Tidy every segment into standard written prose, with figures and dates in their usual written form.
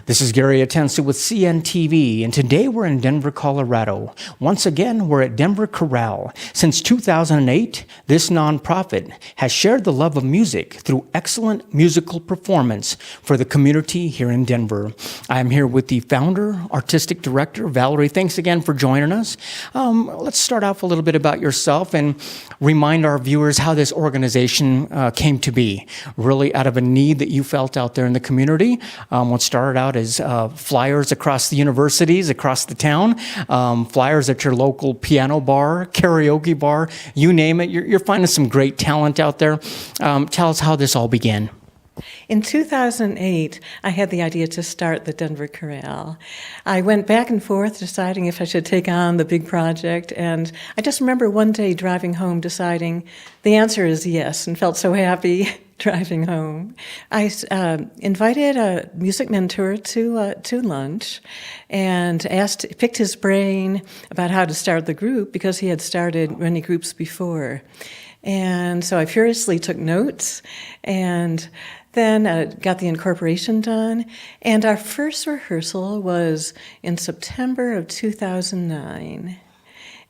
This is Gary Atensu with CNTV, and today we're in Denver, Colorado. Once again, we're at Denver Chorale. Since 2008, this nonprofit has shared the love of music through excellent musical performance for the community here in Denver. I'm here with the founder, artistic director, Valerie. Thanks again for joining us. Let's start off a little bit about yourself and remind our viewers how this organization came to be. Really out of a need that you felt out there in the community. What started out as flyers across the universities, across the town, flyers at your local piano bar, karaoke bar, you name it. You're finding some great talent out there. Tell us how this all began. In 2008, I had the idea to start the Denver Chorale. I went back and forth deciding if I should take on the big project, and I just remember one day driving home deciding the answer is yes, and felt so happy driving home. I invited a music mentor to lunch and picked his brain about how to start the group because he had started many groups before. And so I furiously took notes and then got the incorporation done. And our first rehearsal was in September of 2009.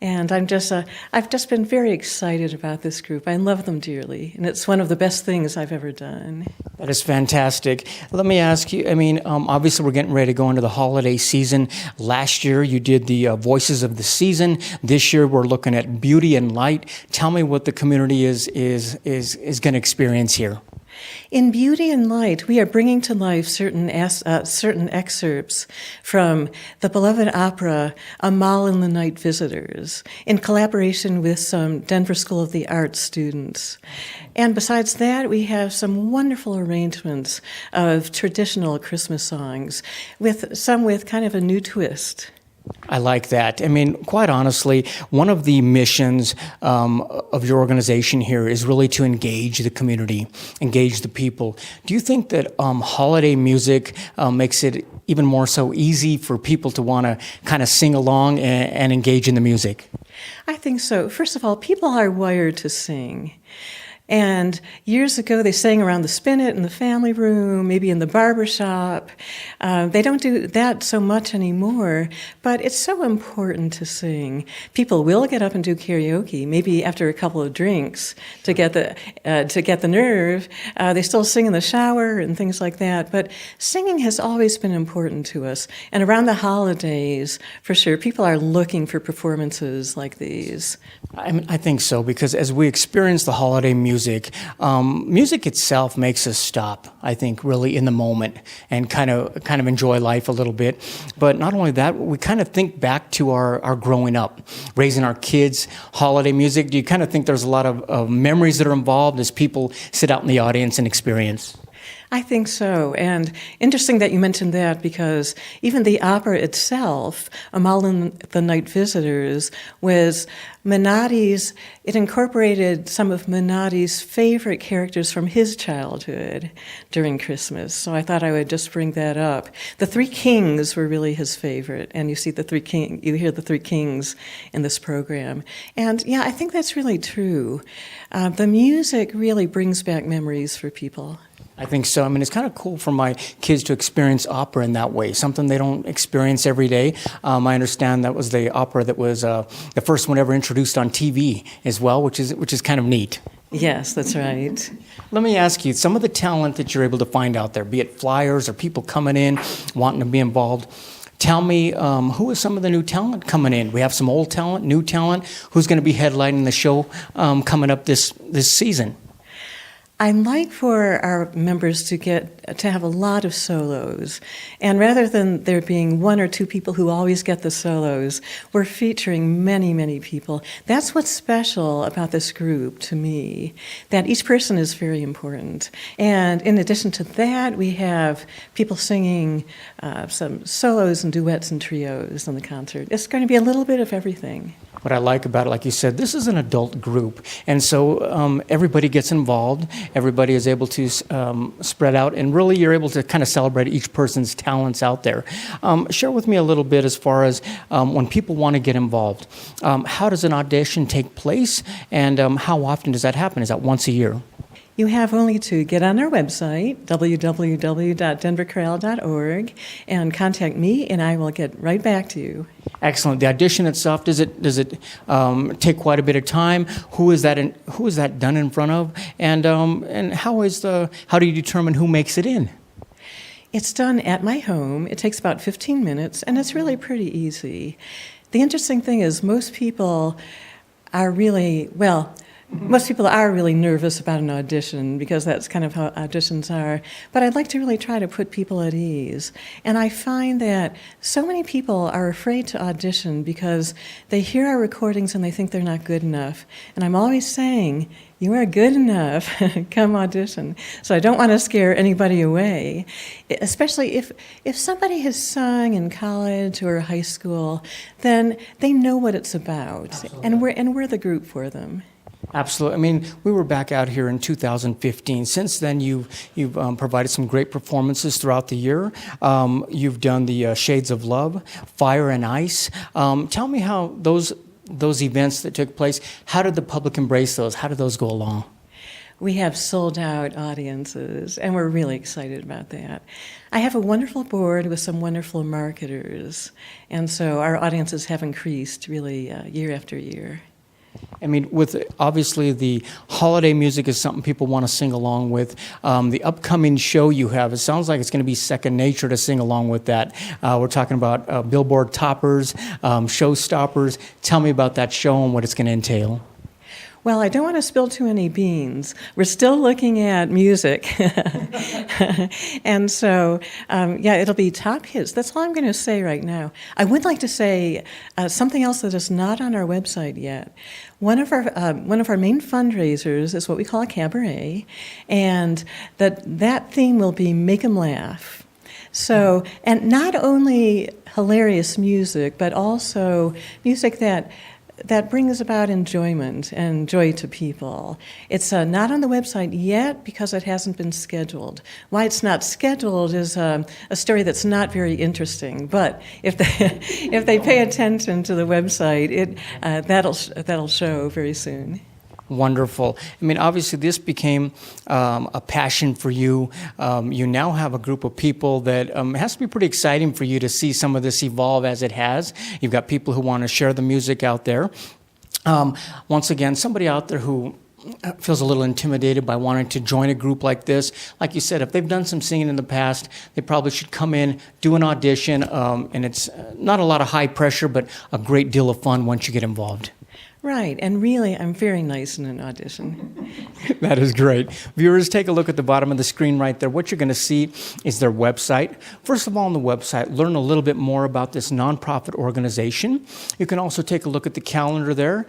And I've just been very excited about this group. I love them dearly, and it's one of the best things I've ever done. That is fantastic. Let me ask you, obviously we're getting ready to go into the holiday season. Last year you did the Voices of the Season. This year we're looking at Beauty and Light. Tell me what the community is going to experience here. In Beauty and Light, we are bringing to life certain excerpts from the beloved opera Amal and the Night Visitors in collaboration with some Denver School of the Arts students. And besides that, we have some wonderful arrangements of traditional Christmas songs, with some with kind of a new twist. I like that. Quite honestly, one of the missions of your organization here is really to engage the community, engage the people. Do you think that holiday music makes it even more so easy for people to want to kind of sing along and engage in the music? I think so. First of all, people are wired to sing. And years ago, they sang around the spinet in the family room, maybe in the barber shop. They don't do that so much anymore, but it's so important to sing. People will get up and do karaoke, maybe after a couple of drinks to get the nerve. They still sing in the shower and things like that. But singing has always been important to us. And around the holidays, for sure, people are looking for performances like these. I think so, because as we experience the holiday music itself makes us stop, I think, really in the moment and kind of enjoy life a little bit. But not only that, we kind of think back to our growing up, raising our kids, holiday music. Do you kind of think there's a lot of memories that are involved as people sit out in the audience and experience? I think so, and interesting that you mentioned that because even the opera itself, Amal and the Night Visitors, was Menotti's, it incorporated some of Menotti's favorite characters from his childhood during Christmas, so I thought I would just bring that up. The Three Kings were really his favorite, and you hear the Three Kings in this program. And yeah, I think that's really true. The music really brings back memories for people. I think so. It's kind of cool for my kids to experience opera in that way, something they don't experience every day. I understand that was the opera that was the first one ever introduced on TV as well, which is kind of neat. Yes, that's right. Let me ask you, some of the talent that you're able to find out there, be it flyers or people coming in, wanting to be involved, tell me who is some of the new talent coming in? We have some old talent, new talent. Who's going to be headlining the show coming up this season? I'd like for our members to have a lot of solos. And rather than there being one or two people who always get the solos, we're featuring many, many people. That's what's special about this group to me, that each person is very important. And in addition to that, we have people singing some solos and duets and trios in the concert. It's going to be a little bit of everything. What I like about it, like you said, this is an adult group, and so everybody gets involved, everybody is able to spread out, and really you're able to kind of celebrate each person's talents out there. Share with me a little bit as far as when people want to get involved. How does an audition take place, and how often does that happen? Is that once a year? You have only to get on our website, www.denverchorale.org, and contact me, and I will get right back to you. Excellent. The audition itself, does it take quite a bit of time? Who is that done in front of? And how do you determine who makes it in? It's done at my home. It takes about 15 minutes, and it's really pretty easy. The interesting thing is most people are really nervous about an audition because that's kind of how auditions are. But I'd like to really try to put people at ease. And I find that so many people are afraid to audition because they hear our recordings and they think they're not good enough. And I'm always saying, you are good enough, come audition. So I don't want to scare anybody away, especially if somebody has sung in college or high school, then they know what it's about. Absolutely. And we're the group for them. Absolutely. I mean, we were back out here in 2015. Since then, you've provided some great performances throughout the year. You've done the Shades of Love, Fire and Ice. Tell me how those events that took place, how did the public embrace those? How did those go along? We have sold-out audiences, and we're really excited about that. I have a wonderful board with some wonderful marketers, and so our audiences have increased really year after year. I mean, with obviously the holiday music is something people want to sing along with. The upcoming show you have, it sounds like it's going to be second nature to sing along with that. We're talking about Billboard toppers, showstoppers. Tell me about that show and what it's going to entail. Well, I don't want to spill too many beans. We're still looking at music. And so, it'll be top hits. That's all I'm going to say right now. I would like to say something else that is not on our website yet. One of our main fundraisers is what we call a cabaret, and that theme will be Make 'em Laugh. So, and not only hilarious music, but also music that brings about enjoyment and joy to people. It's not on the website yet because it hasn't been scheduled. Why it's not scheduled is a story that's not very interesting. But if they pay attention to the website, that'll show very soon. Wonderful. I mean, obviously, this became a passion for you. You now have a group of people that it has to be pretty exciting for you to see some of this evolve as it has. You've got people who want to share the music out there. Once again, somebody out there who feels a little intimidated by wanting to join a group like this. Like you said, if they've done some singing in the past, they probably should come in, do an audition, and it's not a lot of high pressure, but a great deal of fun once you get involved. Right, and really, I'm very nice in an audition. That is great. Viewers, take a look at the bottom of the screen right there. What you're going to see is their website. First of all, on the website, learn a little bit more about this nonprofit organization. You can also take a look at the calendar there,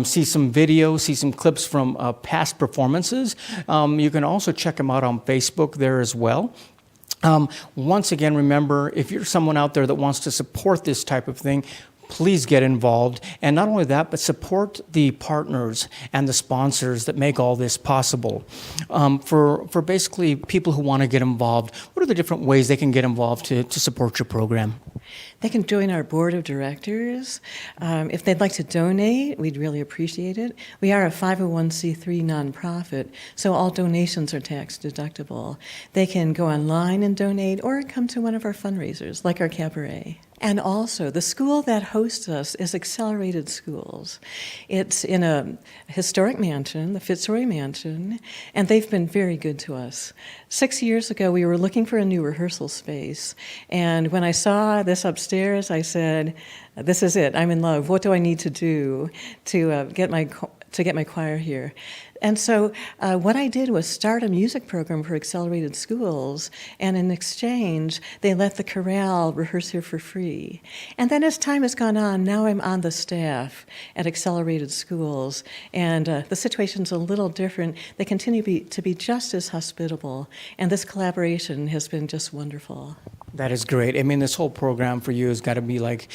see some videos, see some clips from past performances. You can also check them out on Facebook there as well. Once again, remember, if you're someone out there that wants to support this type of thing, please get involved. And not only that, but support the partners and the sponsors that make all this possible. For basically people who want to get involved, what are the different ways they can get involved to support your program? They can join our board of directors. If they'd like to donate, we'd really appreciate it. We are a 501c3 nonprofit, so all donations are tax deductible. They can go online and donate or come to one of our fundraisers, like our cabaret. And also, the school that hosts us is Accelerated Schools. It's in a historic mansion, the Fitzroy Mansion, and they've been very good to us. 6 years ago, we were looking for a new rehearsal space, and when I saw this upstairs, I said, this is it, I'm in love. What do I need to do to get my choir here? And so what I did was start a music program for Accelerated Schools, and in exchange, they let the chorale rehearse here for free. And then as time has gone on, now I'm on the staff at Accelerated Schools, and the situation's a little different. They continue to be just as hospitable, and this collaboration has been just wonderful. That is great. I mean, this whole program for you has got to be like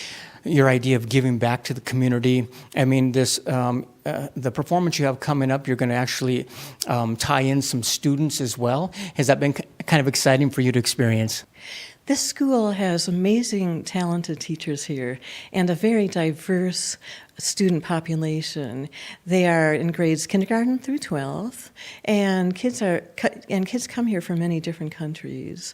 your idea of giving back to the community. I mean, this the performance you have coming up, you're going to actually tie in some students as well. Has that been kind of exciting for you to experience? This school has amazing, talented teachers here and a very diverse student population. They are in grades kindergarten through 12th, and kids come here from many different countries.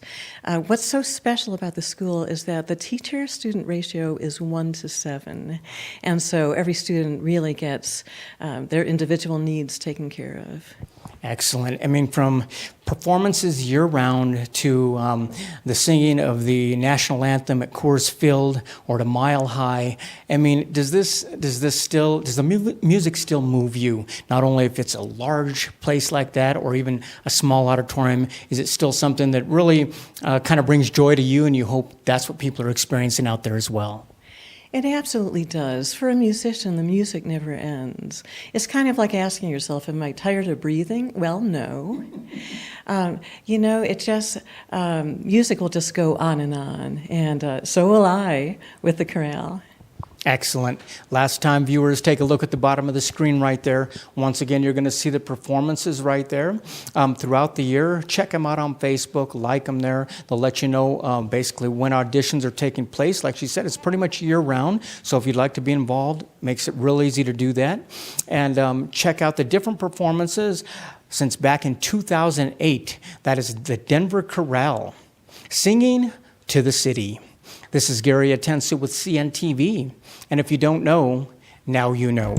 What's so special about the school is that the teacher-student ratio is 1 to 7, and so every student really gets their individual needs taken care of. Excellent. I mean, from performances year-round to the singing of the national anthem at Coors Field or to Mile High. I mean, does the music still move you? Not only if it's a large place like that or even a small auditorium, is it still something that really kind of brings joy to you, and you hope that's what people are experiencing out there as well? It absolutely does. For a musician, the music never ends. It's kind of like asking yourself, am I tired of breathing? Well, no. Music will just go on, and so will I with the chorale. Excellent. Last time, viewers, take a look at the bottom of the screen right there. Once again, you're going to see the performances right there throughout the year. Check them out on Facebook, like them there. They'll let you know basically when auditions are taking place. Like she said, it's pretty much year-round, so if you'd like to be involved, makes it real easy to do that. And check out the different performances since back in 2008. That is the Denver Chorale, singing to the city. This is Gary Atensu with CNTV, and if you don't know, now you know.